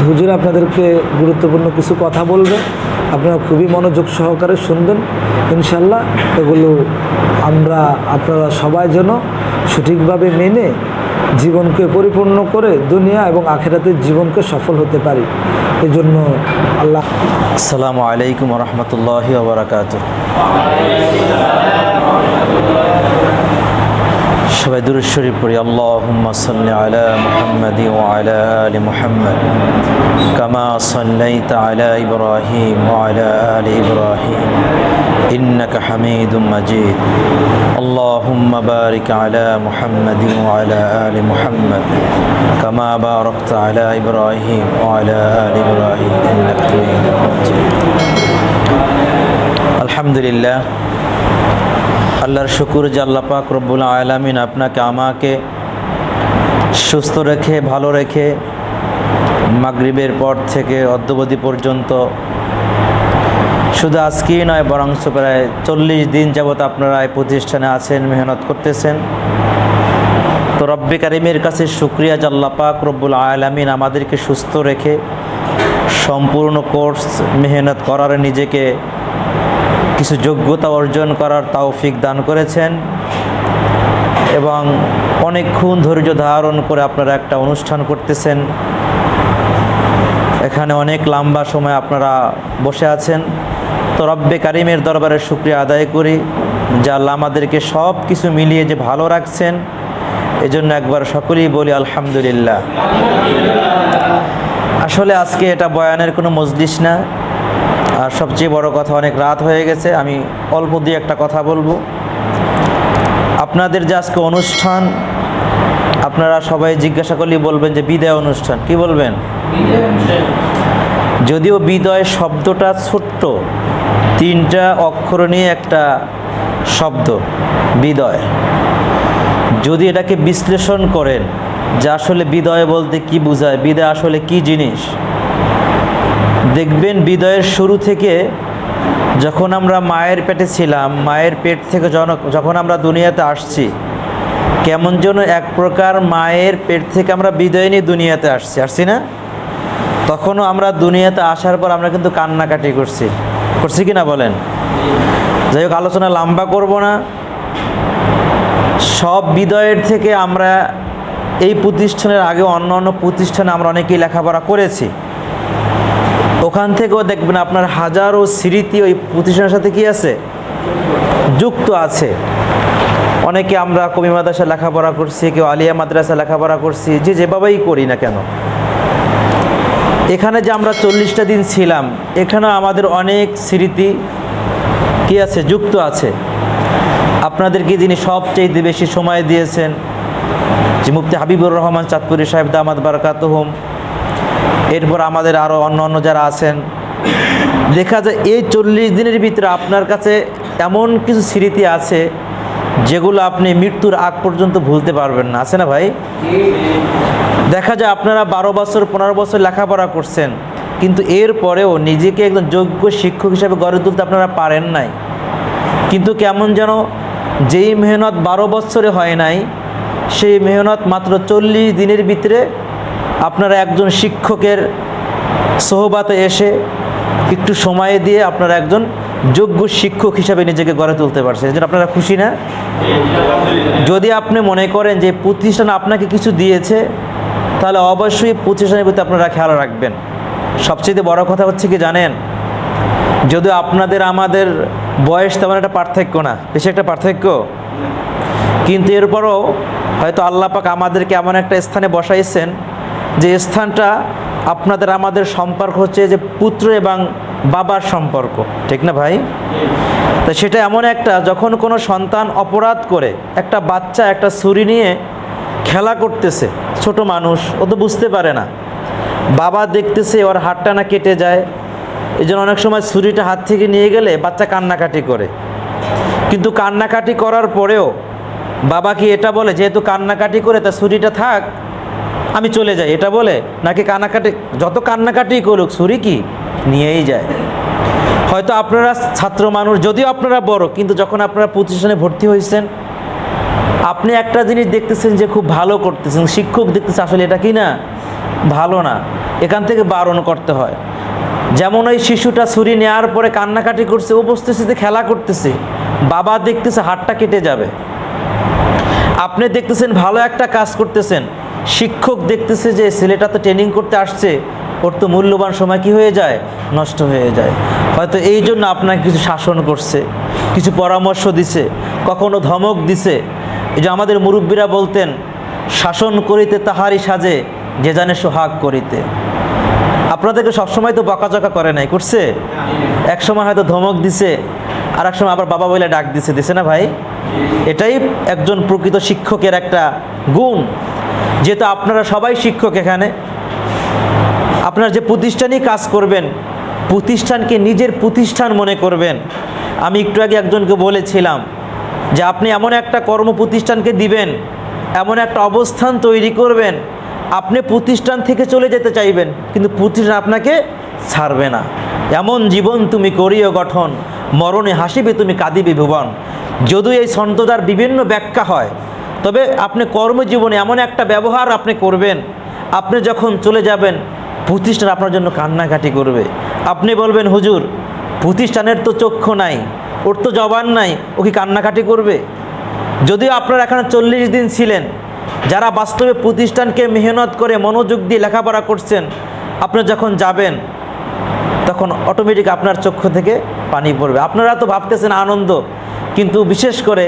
হুজুর আপনাদেরকে গুরুত্বপূর্ণ কিছু কথা বলবে, আপনারা খুবই মনোযোগ সহকারে শুনবেন। ইনশাল্লাহ এগুলো আপনারা সবাই যেন সঠিকভাবে মেনে জীবনকে পরিপূর্ণ করে দুনিয়া এবং আখিরাতের জীবনকে সফল হতে পারি। এই জন্য আল্লাহ। আসসালামু আলাইকুম রহমতুল্লাহি ওয়া বারাকাতুহু। সবাই দুরূদ শরীফ পড়ি। আল্লাহুম্মা সাল্লি আলা মুহাম্মাদি ওয়া আলা আলি মুহাম্মাদ কামা সাল্লাইতা আলা ইব্রাহিম ওয়া আলা আলি ইব্রাহিম ইন্নাকা হামিদুম মাজিদ। আল্লাহুম্মা বারিক আলা মুহাম্মাদি ওয়া আলা আলি মুহাম্মাদ কামা বারাকতা আলা ইব্রাহিম ওয়া আলা আলি ইব্রাহিম ইন্নাকা হামিদুম মাজিদ। আলহামদুলিল্লাহ, আল্লাহর শুকুর যে আল্লাহ পাক রব্বুল আলামিন আপনাকে আমাকে সুস্থ রেখে ভালো রেখে মাগরিবের পর থেকে অদ্যবধি পর্যন্ত, শুধু আজকেই নয় বরং প্রায় 40 দিন যাবৎ আপনারা এই প্রতিষ্ঠানে আছেন, মেহনত করতেছেন। তো রব্বে কারিমের কাছে শুকরিয়া যে আল্লাহ পাক রব্বুল আলামিন আমাদেরকে সুস্থ রেখে সম্পূর্ণ কোর্স মেহনত করার, নিজেকে কিছু যোগ্যতা অর্জন করার তৌফিক দান করেছেন এবং অনেকক্ষণ ধৈর্য ধারণ করে আপনারা একটা অনুষ্ঠান করতেছেন। এখানে অনেক লম্বা সময় আপনারা বসে আছেন। তো রব্বে কারিমের দরবারে শুকরিয়া আদায় করি যে আল্লাহ আমাদেরকে সব কিছু মিলিয়ে যে ভালো রাখছেন, এজন্য একবার সকলেই বলি আলহামদুলিল্লাহ। আসলে আজকে এটা বয়ানের কোনো মজলিস না, আর সবচেয়ে বড় কথা অনেক রাত হয়ে গেছে। আমি অল্প দিয়ে একটা কথা বলবো। আপনাদের যে আজকে অনুষ্ঠান, আপনারা সবাই জিজ্ঞাসা করলেই বলবেন যে বিদায় অনুষ্ঠান। কি বলবেন? যদিও বিদায় শব্দটা ছোট্ট, 3টা অক্ষর নিয়ে একটা শব্দ বিদায়। যদি এটাকে বিশ্লেষণ করেন যে আসলে বিদায় বলতে কি বোঝায়, বিদায় আসলে কি জিনিস, দেখবেন বিদায়ের শুরু থেকে যখন আমরা মায়ের পেটে ছিলাম, মায়ের পেট থেকে যখন আমরা দুনিয়াতে আসছি, কেমন যেন এক প্রকার মায়ের পেট থেকে আমরা বিদায় নিয়ে দুনিয়াতে আসছি না? তখনও আমরা দুনিয়াতে আসার পর আমরা কিন্তু কান্নাকাটি করছি কি না বলেন? যাই হোক, আলোচনা লম্বা করব না। সব বিদায়ের থেকে আমরা এই প্রতিষ্ঠানের আগে অন্য অন্য প্রতিষ্ঠানে আমরা অনেকেই লেখাপড়া করেছি। ওখান থেকেও দেখবেন আপনার হাজারো স্মৃতি ওই প্রতিষ্ঠানের সাথে কি আছে, যুক্ত আছে। অনেকে আমরা কবি মাদ্রাসায় লেখাপড়া করছি, কেউ আলিয়া মাদ্রাসায় লেখাপড়া করছি, যে যেভাবেই করি না কেন। এখানে যে আমরা 40টা দিন ছিলাম, এখানেও আমাদের অনেক স্মৃতি কি আছে, যুক্ত আছে। আপনাদেরকে যিনি সবচেয়ে বেশি সময় দিয়েছেন যে মুফতি হাবিবুর রহমান চাঁদপুরি সাহেব দামাত বারাকাতুহুম, এরপর আমাদের আরও অন্য অন্য যারা আছেন, দেখা যায় এই 40 দিনের ভিতরে আপনার কাছে এমন কিছু স্মৃতি আছে যেগুলো আপনি মৃত্যুর আগ পর্যন্ত ভুলতে পারবেন না। আছে না ভাই? দেখা যায় আপনারা 12 বছর 15 বছর লেখাপড়া করছেন, কিন্তু এরপরেও নিজেকে একজন যোগ্য শিক্ষক হিসেবে গড়ে তুলতে আপনারা পারেন নাই। কিন্তু কেমন যেন যেই মেহনত 12 বছরে হয় নাই, সেই মেহনত মাত্র 40 দিনের ভিতরে আপনারা একজন শিক্ষকের সোহবাতে এসে একটু সময় দিয়ে আপনারা একজন যোগ্য শিক্ষক হিসাবে নিজেকে গড়ে তুলতে পারছেন। এজন্য আপনারা খুশি না? যদি আপনি মনে করেন যে প্রতিষ্ঠান আপনাকে কিছু দিয়েছে, তাহলে অবশ্যই প্রতিষ্ঠানের প্রতি আপনারা খেয়াল রাখবেন। সবচেয়ে বড় কথা হচ্ছে কি জানেন, যদিও আপনাদের আমাদের বয়স তেমন একটা পার্থক্য না, বেশি একটা পার্থক্য, কিন্তু এরপরও হয়তো আল্লাহ পাক আমাদেরকে এমন একটা স্থানে বসাইছেন যে স্থানটা আপনাদের আমাদের সম্পর্ক হচ্ছে যে পুত্র এবং বাবার সম্পর্ক, ঠিক না ভাই? তো সেটা এমন একটা, যখন কোনো সন্তান অপরাধ করে, একটা বাচ্চা একটা ছুরি নিয়ে খেলা করতেছে, ছোট মানুষ, ও তো বুঝতে পারে না, বাবা দেখতেছে ওর হাতটা না কেটে যায়, এই জন্য অনেক সময় ছুরিটা হাত থেকে নিয়ে গেলে বাচ্চা কান্নাকাটি করে। কিন্তু কান্নাকাটি করার পরেও বাবা কি এটা বলে যেহেতু কান্নাকাটি করে তা ছুরিটা থাক, আমি চলে যাই, এটা বলে? নাকি কান্নাকাটি যত কান্নাকাটি করুক ছুরি কি নিয়েই যায়? হয়তো আপনারা ছাত্র মানুষ, যদিও আপনারা বড়, কিন্তু যখন আপনারা প্রতিষ্ঠানে ভর্তি হয়েছেন, আপনি একটা জিনিস দেখতেছেন যে খুব ভালো করতেছেন, শিক্ষক দেখতেছে আসলে এটা কি না ভালো না, এখান থেকে বারণ করতে হয়। যেমন ওই শিশুটা ছুরি নেওয়ার পরে কান্নাকাটি করছে, ও বসতেছে খেলা করতেছে, বাবা দেখতেছে হাতটা কেটে যাবে। আপনি দেখতেছেন ভালো একটা কাজ করতেছেন, শিক্ষক দেখতেছে যে ছেলেটা তো ট্রেনিং করতে আসছে, ওর তো মূল্যবান সময় কি হয়ে যায়, নষ্ট হয়ে যায়। হয়তো এই জন্য আপনাকে কিছু শাসন করছে, কিছু পরামর্শ দিছে, কখনো ধমক দিছে। এই যে আমাদের মুরব্বীরা বলতেন, শাসন করিতে তাহারই সাজে যে জানে সোহাগ করিতে। আপনাদেরকে সবসময় তো বকাঝকা করে নাই, করছে? এক সময় হয়তো ধমক দিছে, আর এক সময় আবার বাবা বলে ডাক দিছে না ভাই? এটাই একজন প্রকৃত শিক্ষকের একটা গুণ। যেহেতু আপনারা সবাই শিক্ষক, এখানে আপনারা যে প্রতিষ্ঠানেই কাজ করবেন, প্রতিষ্ঠানকে নিজের প্রতিষ্ঠান মনে করবেন। আমি একটু আগে একজনকে বলেছিলাম যে আপনি এমন একটা কর্ম প্রতিষ্ঠানকে দিবেন, এমন একটা অবস্থান তৈরি করবেন, আপনি প্রতিষ্ঠান থেকে চলে যেতে চাইবেন, কিন্তু প্রতিষ্ঠান আপনাকে ছাড়বে না। এমন জীবন তুমি করিও গঠন, মরণে হাসিবে তুমি কাঁদিবে ভুবন। যদিও এই ছন্দটার বিভিন্ন ব্যাখ্যা হয়, তবে আপনি কর্মজীবনে এমন একটা ব্যবহার আপনি করবেন, আপনি যখন চলে যাবেন প্রতিষ্ঠান আপনার জন্য কান্নাকাটি করবে। আপনি বলবেন, হুজুর প্রতিষ্ঠানের তো চক্ষু নাই, ওর তো জবান নাই, ও কি কান্নাকাটি করবে? যদিও আপনারা এখানে 40 দিন ছিলেন, যারা বাস্তবে প্রতিষ্ঠানকে মেহনত করে মনোযোগ দিয়ে লেখাপড়া করছেন, আপনি যখন যাবেন তখন অটোমেটিক আপনার চক্ষু থেকে পানি পড়বে। আপনারা তো ভাবতেছেন আনন্দ, কিন্তু বিশেষ করে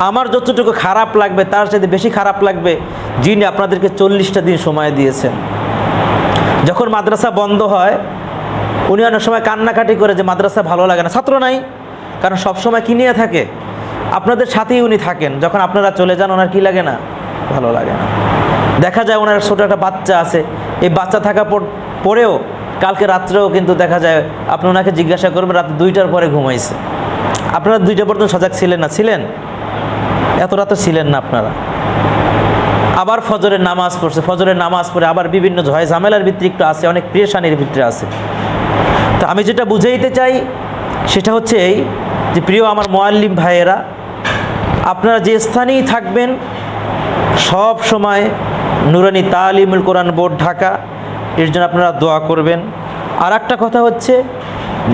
আমার যতটুকু খারাপ লাগবে তার সাথে বেশি খারাপ লাগবে যিনি আপনাদেরকে 40টা দিন সময় দিয়েছেন। যখন মাদ্রাসা বন্ধ হয়, উনি অনেক সময় কান্নাকাটি করে যে মাদ্রাসা ভালো লাগে না, ছাত্র নাই, কারণ সবসময় কি নিয়ে থাকে, আপনাদের সাথেই উনি থাকেন। যখন আপনারা চলে যান ওনার কি লাগে না, ভালো লাগে না। দেখা যায় ওনার ছোটো একটা বাচ্চা আছে, এই বাচ্চা থাকা পরেও কালকে রাত্রেও কিন্তু দেখা যায় আপনি ওনাকে জিজ্ঞাসা করবেন রাত 2টার পরে ঘুমাইছে। আপনারা 2টা পর্যন্ত সজাগ ছিলেন না? ছিলেন? এত রাতে ছিলেন না আপনারা। আবার ফজরের নামাজ পড়ছে, ফজরের নামাজ পড়ে আবার বিভিন্ন ঝয় ঝামেলার ভিতরে একটু আছে, অনেক প্রিয়সানির ভিতরে আছে। তো আমি যেটা বুঝাইতে চাই সেটা হচ্ছে এই যে, প্রিয় আমার মুআল্লিম ভাইয়েরা, আপনারা যে স্থানেই থাকবেন সব সময় নুরানি তালিমুল কোরআন বোর্ড ঢাকা, এর জন্য আপনারা দোয়া করবেন। আর একটা কথা হচ্ছে,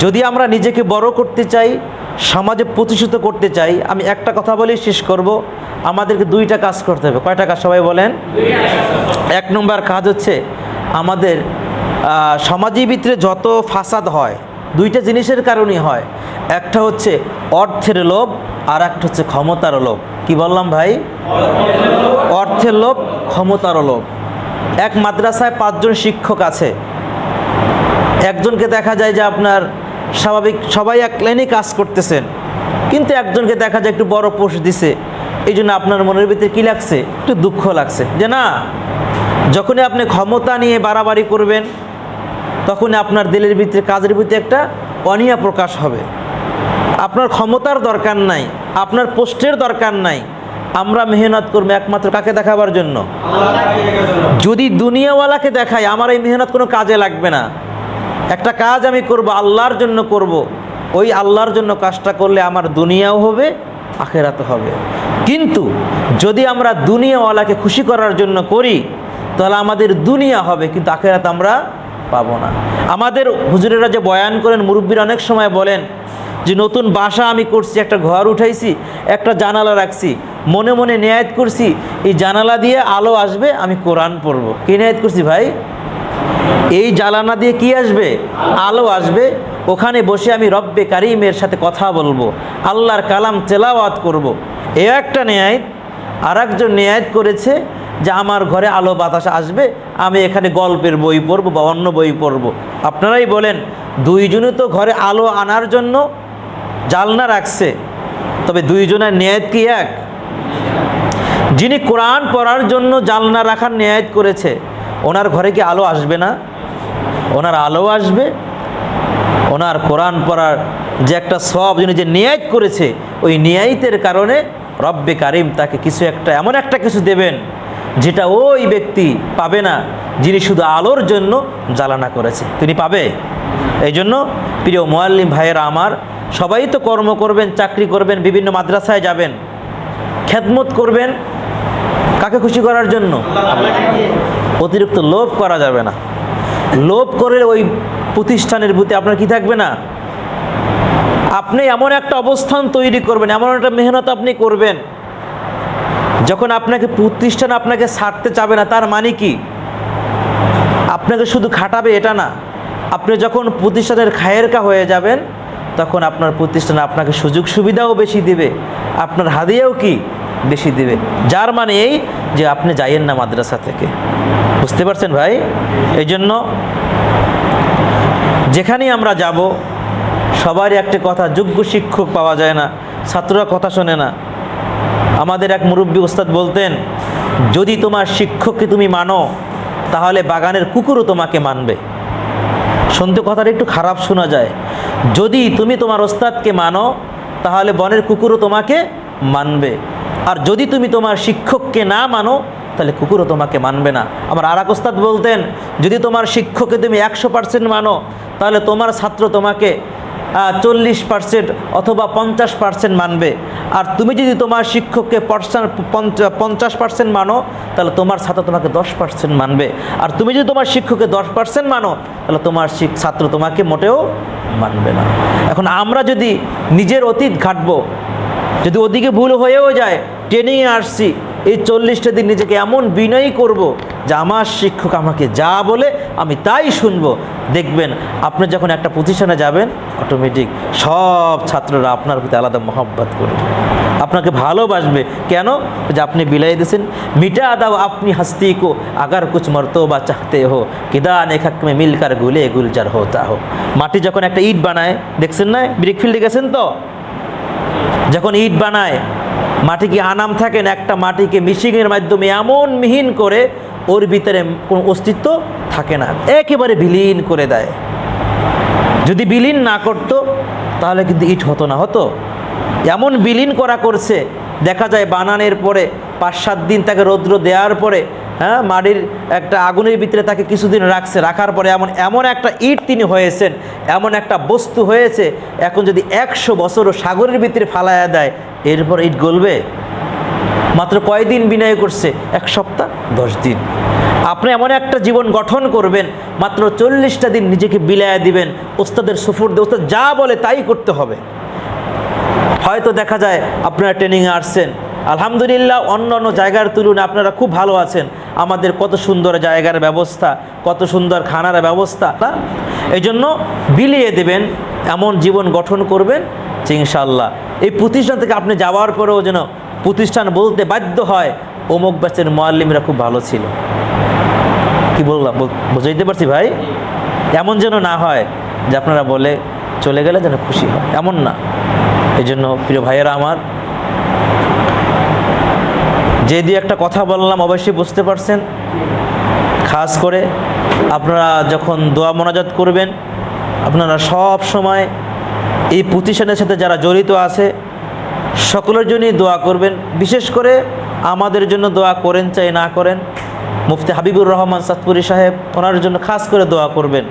যদি আমরা নিজেকে বড় করতে চাই, সমাজে প্রতিষ্ঠিত করতে চাই, আমি একটা কথা বলেই শেষ করব, আমাদেরকে 2টা কাজ করতে হবে। কয়টা কাজ সবাই বলেন? 1 নম্বর কাজ হচ্ছে, আমাদের সমাজের ভিতরে যত ফাসাদ হয় 2টা জিনিসের কারণেই হয়। একটা হচ্ছে অর্থের লোভ, আর একটা হচ্ছে ক্ষমতার লোভ। কি বললাম ভাই? অর্থের লোভ, ক্ষমতার লোভ। এক মাদ্রাসায় 5 জন শিক্ষক আছে, একজনকে দেখা যায় যে আপনার স্বাভাবিক সবাই এক লাইনে কাজ করতেছেন, কিন্তু একজনকে দেখা যায় একটু বড় পোস্ট দিছে, এই জন্য আপনার মনের ভিতরে কী লাগছে, একটু দুঃখ লাগছে যে না, যখনই আপনি ক্ষমতা নিয়ে বাড়াবাড়ি করবেন তখনই আপনার দিলের ভিতরে, কাজের ভিতরে একটা অনীহা প্রকাশ হবে। আপনার ক্ষমতার দরকার নাই, আপনার পোস্টের দরকার নাই, আমরা মেহনত করবো একমাত্র কাকে দেখাবার জন্য? যদি দুনিয়াওয়ালাকে দেখাই, আমার এই মেহনত কোনো কাজে লাগবে না। একটা কাজ আমি করব, আল্লাহর জন্য করব, ওই আল্লাহর জন্য কাজটা করলে আমার দুনিয়াও হবে, আখেরাতও হবে। কিন্তু যদি আমরা দুনিয়াওয়ালাকে খুশি করার জন্য করি, তাহলে আমাদের দুনিয়া হবে, কিন্তু আখেরাত আমরা পাবো না। আমাদের হুজুরেরা যে বয়ান করেন, মুরব্বীরা অনেক সময় বলেন যে নতুন বাসা আমি করছি, একটা ঘর উঠাইছি, একটা জানালা রাখছি, মনে মনে নিয়াত করছি এই জানালা দিয়ে আলো আসবে, আমি কোরআন পড়ব। কি নিয়াত করছি ভাই? এই জানালা দিয়ে কি আসবে? আলো আসবে, ওখানে বসে আমি রব্বে কারিমের সাথে কথা বলবো, আল্লাহর কালাম তেলাওয়াত করব। এ একটা নিয়াত। আর একজন নিয়াত করেছে যে আমার ঘরে আলো বাতাস আসবে, আমি এখানে গল্পের বই পড়ব বা অন্য বই পড়ব। আপনারাই বলেন, 2 জনে তো ঘরে আলো আনার জন্য জালনা রাখছে, তবে 2 জনের নিয়াত কি এক? যিনি কোরআন পড়ার জন্য জালনা রাখার নিয়াত করেছে, ওনার ঘরে কি আলো আসবে না? ওনার আলো আসবে। ওনার কোরআন পড়ার যে একটা সওয়াব যিনি যে নিয়াত করেছে, ওই নিয়াতের কারণে রব্বে কারিম তাকে কিছু একটা, এমন একটা কিছু দেবেন যেটা ওই ব্যক্তি পাবে না যিনি শুধু আলোর জন্য জ্বালানা করেছে, তিনি পাবে। এই জন্য প্রিয় মুআল্লিম ভাইয়েরা আমার, সবাই তো কর্ম করবেন, চাকরি করবেন, বিভিন্ন মাদ্রাসায় যাবেন, খেদমত করবেন, কাকে খুশি করার জন্য? অতিরিক্ত লোভ করা যাবে না। লোভ করে ওই প্রতিষ্ঠানের প্রতি আপনার কি থাকবে না। আপনি এমন একটা অবস্থান তৈরি করবেন, এমন একটা মেহনত আপনি করবেন, যখন আপনাকে প্রতিষ্ঠান আপনাকে ছাড়তে চাবে না। তার মানে কি, আপনাকে শুধু খাটাবে এটা না, আপনি যখন প্রতিষ্ঠানের খায়েরকা হয়ে যাবেন তখন আপনার প্রতিষ্ঠান আপনাকে সুযোগ সুবিধাও বেশি দিবে, আপনার হাদিয়াও কি বেশি দিবে। যার মানে এই যে আপনি যাইয়েন না মাদ্রাসা থেকে। বুঝতে পারছেন ভাই? এই জন্য যেখানেই আমরা যাব সবারই একটা কথা, যোগ্য শিক্ষক পাওয়া যায় না, ছাত্ররা কথা শোনে না। আমাদের এক মুরব্বী ওস্তাদ বলতেন, যদি তোমার শিক্ষককে তুমি মানো তাহলে বাগানের কুকুরও তোমাকে মানবে। শুনতে কথাটা একটু খারাপ শোনা যায়। যদি তুমি তোমার ওস্তাদকে মানো তাহলে বনের কুকুরও তোমাকে মানবে, আর যদি তুমি তোমার শিক্ষককে না মানো তাহলে কুকুরও তোমাকে মানবে না। আমার আর এক ওস্তাদ বলতেন, যদি তোমার শিক্ষককে তুমি 100% মানো তাহলে তোমার ছাত্র তোমাকে 40% অথবা 50% মানবে, আর তুমি যদি তোমার শিক্ষককে 50% মানো তাহলে তোমার ছাত্র তোমাকে 10% মানবে, আর তুমি যদি তোমার শিক্ষককে 10% মানো তাহলে তোমার ছাত্র তোমাকে মোটেও মানবে না। এখন আমরা যদি নিজের অতীত ঘাটবো, যদি ওদিকে ভুল হয়েও যায়, ট্রেনিংয়ে আসছি, এই 40টা দিন নিজেকে এমন বিনয়ী করব যে আমার শিক্ষক আমাকে যা বলে আমি তাই শুনবো। দেখবেন আপনি যখন একটা প্রতিষ্ঠানে যাবেন অটোমেটিক সব ছাত্ররা আপনার প্রতি আলাদা মহব্বত করবে, আপনাকে ভালোবাসবে। কেন? যে আপনি বিলাই দিয়েছেন, মিটা দাও আপনি হস্তি কো আগার কুছ মর্তবা চাহতে হো, কিদান এক হক মে মিলকার গুলে গুলজার হোতা হো। মাটি যখন একটা ইট বানায়, দেখছেন না, ব্রিক ফিল্ডে গেছেন তো, যখন ইট বানায় মাটি কি আনাম থাকে না, একটা মাটিকে মিশিংয়ের মাধ্যমে এমন মিহিন করে ওর ভিতরে কোনো অস্তিত্ব থাকে না, একেবারে বিলীন করে দেয়। যদি বিলীন না করতো তাহলে কিন্তু ইট হতো না, হতো। এমন বিলীন করা করছে, দেখা যায় বানানোর পরে 5-7 দিন তাকে রৌদ্র দেওয়ার পরে, হ্যাঁ, মাটির একটা আগুনের ভিতরে তাকে কিছুদিন রাখছে, রাখার পরে এমন একটা ইট তিনি হয়েছেন, এমন একটা বস্তু হয়েছে, এখন যদি 100 বছরও সাগরের ভিতরে ফালাইয়া দেয় এরপর ইট গলবে? মাত্র কয়দিন বিনয় করছে? 1 সপ্তাহ 10 দিন। আপনি এমন একটা জীবন গঠন করবেন, মাত্র 40টা দিন নিজেকে বিলাইয়া দিবেন, ওস্তাদের সুফুর্দে, ওস্তাদ যা বলে তাই করতে হবে। হয়তো দেখা যায় আপনারা ট্রেনিংয়ে আসছেন, আলহামদুলিল্লাহ অন্য অন্য জায়গার তুলনায় আপনারা খুব ভালো আছেন। আমাদের কত সুন্দর জায়গার ব্যবস্থা, কত সুন্দর খানার ব্যবস্থা। এই জন্য বিলিয়ে দেবেন, এমন জীবন গঠন করবেন যে ইনশাআল্লাহ এই প্রতিষ্ঠান থেকে আপনি যাওয়ার পরেও যেন প্রতিষ্ঠান বলতে বাধ্য হয় অমুক ব্যাচের মুআল্লিমরা খুব ভালো ছিল। কি বললাম, বুঝাইতে পারছি ভাই? এমন যেন না হয় যে আপনারা বলে চলে গেলে যেন খুশি হয়, এমন না। এই জন্য প্রিয় ভাইয়েরা আমার, যে দিয়ে একটা কথা বললাম অবশ্যই বুঝতে পারছেন। খাস করে আপনারা যখন দোয়া মোনাজাত করবেন, আপনারা সব সময় এই প্রতিষ্ঠানের সাথে যারা জড়িত আছে সকলের জন্যই দোয়া করবেন। বিশেষ করে আমাদের জন্য দোয়া করেন চাই না করেন, মুফতি হাবিবুর রহমান চাঁদপুরি সাহেব, ওনার জন্য খাস করে দোয়া করবেন।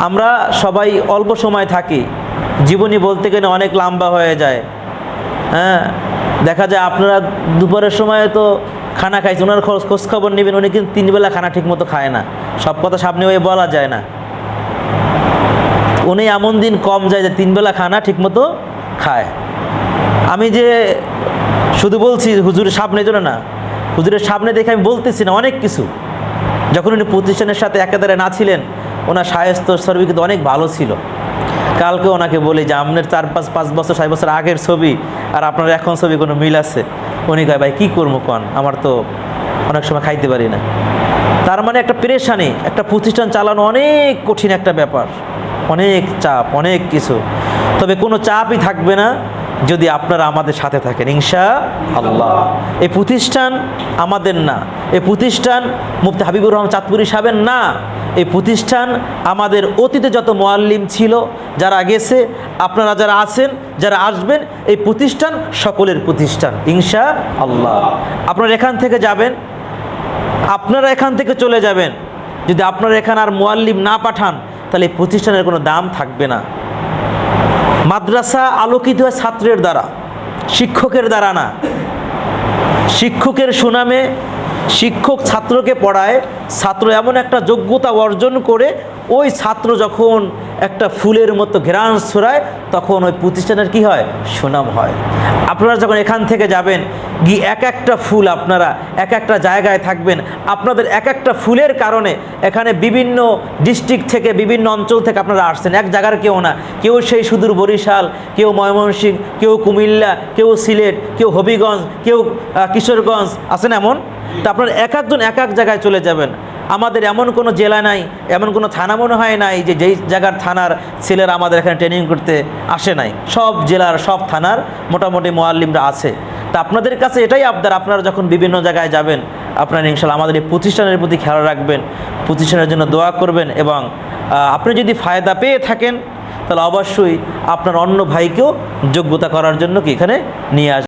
আমরা সবাই অল্প সময় থাকি, জীবনী বলতে গেলে অনেক লম্বা হয়ে যায়। হ্যাঁ, দেখা যায় আপনারা দুপুরের সময় তো খানা খাইছে, ওনার খোঁজখবর নেবেন, উনি কিন্তু 3 বেলা খানা ঠিক মতো খায় না। সব কথা সামনে হয়ে বলা যায় না। উনি এমন দিন কম যায় যে 3 বেলা খানা ঠিক মতো খায়। আমি যে শুধু বলছি হুজুরের সামনে জন্য না, হুজুরের সামনে দেখে আমি বলতেছি না, অনেক কিছু। যখন উনি প্রতিষ্ঠানের সাথে একেবারে না ছিলেন, ওনার সায়স্ত ছবি কিন্তু অনেক ভালো ছিল। কালকে ওনাকে বলি যে আপনার 4-5 বছর 6 বছর আগের ছবি আর আপনার এখন ছবি কোনো মিল আছে? উনি কয়, ভাই কী করবো কন, আমার তো অনেক সময় খাইতে পারি না। তার মানে একটা পেরেশানি, একটা প্রতিষ্ঠান চালানো অনেক কঠিন একটা ব্যাপার, অনেক চাপ, অনেক কিছু। তবে কোনো চাপই থাকবে না যদি আপনারা আমাদের সাথে থাকেন ইনশাআল্লাহ। এই প্রতিষ্ঠান আমাদের না, এই প্রতিষ্ঠান মুফতি হাবিবুর রহমান চাঁদপুরি সাহেবের না, এই প্রতিষ্ঠান আমাদের অতীতে যত মুআল্লিম ছিল, যারা গেছে, আপনারা যারা আছেন, যারা আসবেন, এই প্রতিষ্ঠান সকলের প্রতিষ্ঠান ইনশাআল্লাহ। আপনারা এখান থেকে যাবেন, আপনারা এখান থেকে চলে যাবেন, যদি আপনারা এখানে আর মুআল্লিম না পাঠান তাহলে এই প্রতিষ্ঠানের কোনো দাম থাকবে না। মাদ্রাসা আলোকিত হয় ছাত্রের দ্বারা, শিক্ষকের দ্বারা না। শিক্ষকের সুনামে শিক্ষক ছাত্রকে পড়ায়, ছাত্র এমন একটা যোগ্যতা অর্জন করে ওই ছাত্র যখন একটা ফুলের মতো ঘ্রাণ ছড়ায় তখন ওই প্রতিষ্ঠানের কি হয়, সুনাম হয়। আপনারা যখন এখান থেকে যাবেন গিয়ে এক একটা ফুল, আপনারা এক একটা জায়গায় থাকবেন, আপনাদের এক একটা ফুলের কারণে এখানে বিভিন্ন ডিস্ট্রিক্ট থেকে বিভিন্ন অঞ্চল থেকে আপনারা আসছেন, এক জায়গার কেউ না, কেউ সেই সুদূর বরিশাল, কেউ ময়মনসিংহ, কেউ কুমিল্লা, কেউ সিলেট, কেউ হবিগঞ্জ, কেউ কিশোরগঞ্জ, আছেন এমন। তা আপনারা এক একজন এক এক জায়গায় চলে যাবেন। আমাদের এমন কোনো জেলা নাই, এমন কোনো থানা মনে হয় নাই যে যেই জায়গার থানার ছেলেরা আমাদের এখানে ট্রেনিং করতে আসে নাই। সব জেলার সব থানার মোটামুটি মুআল্লিমরা আছে। তা আপনাদের কাছে এটাই আবদার, আপনারা যখন বিভিন্ন জায়গায় যাবেন আপনারা ইনশাআল্লাহ আমাদের এই প্রতিষ্ঠানের প্রতি খেয়াল রাখবেন, প্রতিষ্ঠানের জন্য দোয়া করবেন, এবং আপনি যদি ফায়দা পেয়ে থাকেন তাহলে অবশ্যই আপনার অন্য ভাইকেও যোগ্যতা করার জন্য কি এখানে নিয়ে আসবেন।